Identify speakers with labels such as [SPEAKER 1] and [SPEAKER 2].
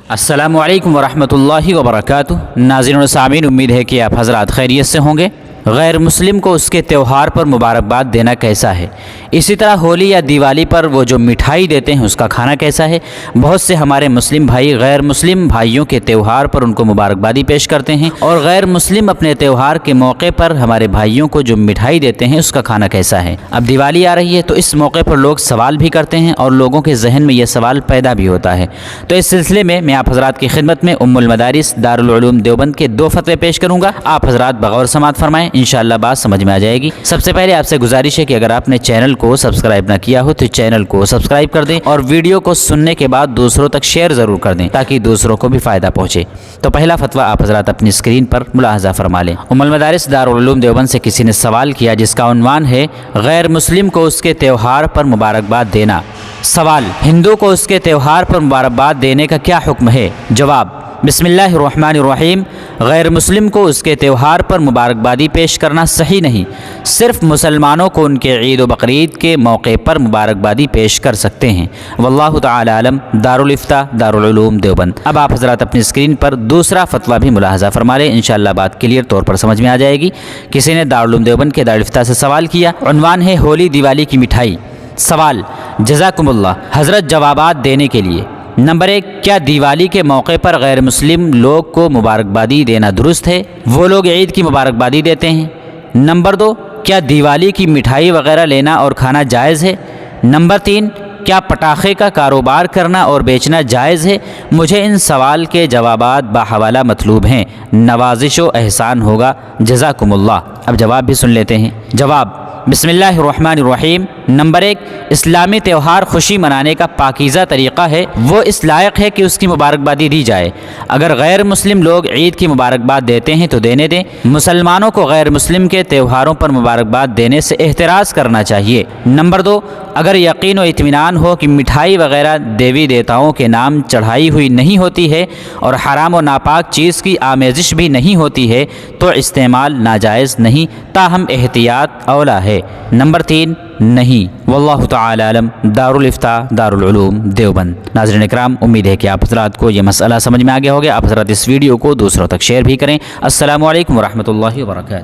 [SPEAKER 1] अस्सलामु अलैकुम वरहमतुल्लाहि वबरकातुहू। नाज़रीन और सामीन, उम्मीद है कि आप हज़रात खैरियत से होंगे। गैर मुस्लिम को उसके त्यौहार पर मुबारकबाद देना कैसा है? इसी तरह होली या दिवाली पर वो जो मिठाई देते हैं उसका खाना कैसा है? बहुत से हमारे मुस्लिम भाई गैर मुस्लिम भाइयों के त्यौहार पर उनको मुबारकबादी पेश करते हैं, और गैर मुस्लिम अपने त्यौहार के मौके पर हमारे भाइयों को जो मिठाई देते हैं उसका खाना कैसा है? अब दिवाली आ रही है तो इस मौके पर लोग सवाल भी करते हैं और लोगों के जहन में यह सवाल पैदा भी होता है। तो इस सिलसिले में मैं आप हज़रात की खिदमत में उम्मुल मदारिस दारुल उलूम देवबंद के 2 फतवे पेश करूँगा। आप हज़रात बगौर समात फरमाएँ, इंशाअल्लाह बात समझ में आ जाएगी। सबसे पहले आपसे गुजारिश है कि अगर आपने चैनल को सब्सक्राइब ना किया हो तो चैनल को सब्सक्राइब कर दें, और वीडियो को सुनने के बाद दूसरों तक शेयर ज़रूर कर दें ताकि दूसरों को भी फ़ायदा पहुँचे। तो पहला फतवा आप हज़रात अपनी स्क्रीन पर मुलाहज़ा फरमा लें। उम्मुल मदारिस दारुल उलूम देवबंद से किसी ने सवाल किया जिसका उन्वान है गैर मुस्लिम को उसके त्यौहार पर मुबारकबाद देना। सवाल: हिंदू को उसके त्यौहार पर मुबारकबाद देने का क्या हुक्म है? जवाब: बिस्मिल्लाहिर्रहमानिर्रहीम। गैर मुस्लिम को उसके त्यौहार पर मुबारकबादी पेश करना सही नहीं। सिर्फ मुसलमानों को उनके ईद व बकरीद के मौके पर मुबारकबादी पेश कर सकते हैं। वल्लाहु तआला आलम। दारुल इफ्ता दारुल उलूम देवबंद। अब आप हज़रात अपनी स्क्रीन पर दूसरा फतवा भी मुलाहज़ा फरमा लें, इंशाअल्लाह बात क्लियर तौर पर समझ में आ जाएगी। किसी ने दारुल उलूम देवबंद के दारुल इफ्ता से सवाल किया, उन्वान है होली दिवाली की मिठाई। सवाल: जज़ाकुमुल्लाह। हज़रत जवाबात देने के लिए। नंबर 1, क्या दिवाली के मौके पर गैर मुस्लिम लोग को मुबारकबादी देना दुरुस्त है? वो लोग ईद की मुबारकबादी देते हैं। नंबर 2, क्या दिवाली की मिठाई वगैरह लेना और खाना जायज़ है? नंबर 3, क्या पटाखे का कारोबार करना और बेचना जायज़ है? मुझे इन सवाल के जवाबात बाहवाला मतलूब हैं, नवाजिश व एहसान होगा। जज़ाकुमुल्लाह। अब जवाब भी सुन लेते हैं। जवाब: बिस्मिल्लाहिर्रहमानिर्रहीम। नंबर 1, इस्लामी त्यौहार खुशी मनाने का पाकीज़ा तरीक़ा है, वो इस लायक है कि उसकी मुबारकबादी दी जाए। अगर गैर मुस्लिम लोग ईद की मुबारकबाद देते हैं तो देने दें। मुसलमानों को गैर मुस्लिम के त्यौहारों पर मुबारकबाद देने से एहतराज़ करना चाहिए। नंबर 2, अगर यकीन व इत्मीनान हो कि मिठाई वगैरह देवी देवताओं के नाम चढ़ाई हुई नहीं होती है और हराम व नापाक चीज़ की आमेज़िश भी नहीं होती है तो इस्तेमाल नाजायज़ नहीं, ताहम एहतियात औला है। नंबर 3, नहीं। वल्लाहु तआला आलम। दारुल इफ्ता दारुल उलूम देवबंद। नाज़रीन इकराम, उम्मीद है कि आप हज़रात को ये मसला समझ में आ गया होगा। आप हज़रात इस वीडियो को दूसरों तक शेयर भी करें। अस्सलामु अलैकुम वरहमतुल्लाहि वबरकातुहू।